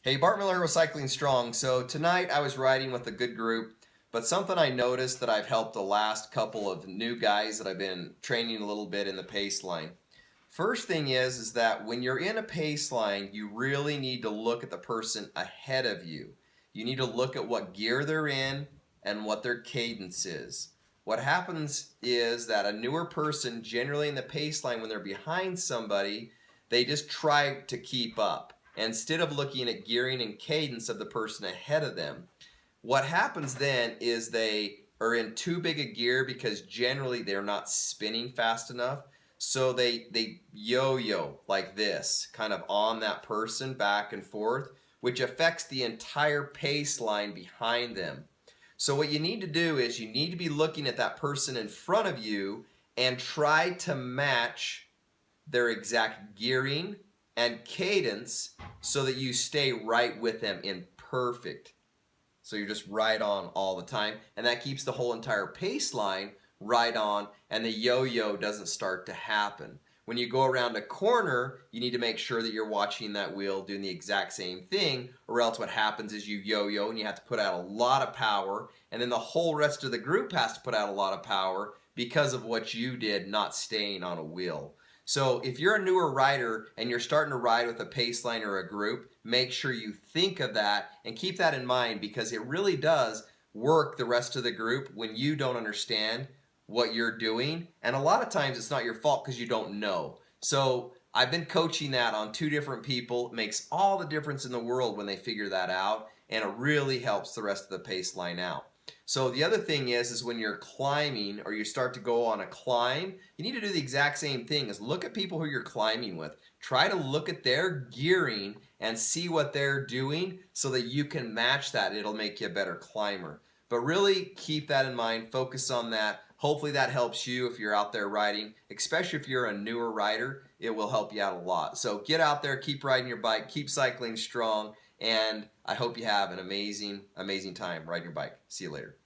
Hey, Bart Miller here with Cycling Strong. So tonight I was riding with a good group, but something I noticed that I've helped the last couple of new guys that I've been training a little bit in the pace line. First thing is that when you're in a pace line, you really need to look at the person ahead of you. You need to look at what gear they're in and what their cadence is. What happens is that a newer person, generally in the pace line, when they're behind somebody, they just try to keep up instead of looking at gearing and cadence of the person ahead of them. What happens then is they are in too big a gear because generally they're not spinning fast enough. So they yo-yo like this, kind of on that person back and forth, which affects the entire pace line behind them. So what you need to do is you need to be looking at that person in front of you and try to match their exact gearing and cadence so that you stay right with them in perfect. So you're just right on all the time, and that keeps the whole entire pace line right on, and the yo-yo doesn't start to happen. When you go around a corner, you need to make sure that you're watching that wheel doing the exact same thing, or else what happens is you yo-yo and you have to put out a lot of power, and then the whole rest of the group has to put out a lot of power because of what you did not staying on a wheel. So if you're a newer rider and you're starting to ride with a pace line or a group, make sure you think of that and keep that in mind, because it really does work the rest of the group when you don't understand what you're doing. And a lot of times it's not your fault because you don't know. So I've been coaching that on two different people. It makes all the difference in the world when they figure that out, and it really helps the rest of the pace line out. So the other thing is when you're climbing or you start to go on a climb, you need to do the exact same thing, is look at people who you're climbing with. Try to look at their gearing and see what they're doing so that you can match that. It'll make you a better climber. But really keep that in mind, focus on that. Hopefully that helps you if you're out there riding, especially if you're a newer rider. It will help you out a lot. So get out there, keep riding your bike, keep cycling strong, and I hope you have an amazing, amazing time riding your bike. See you later.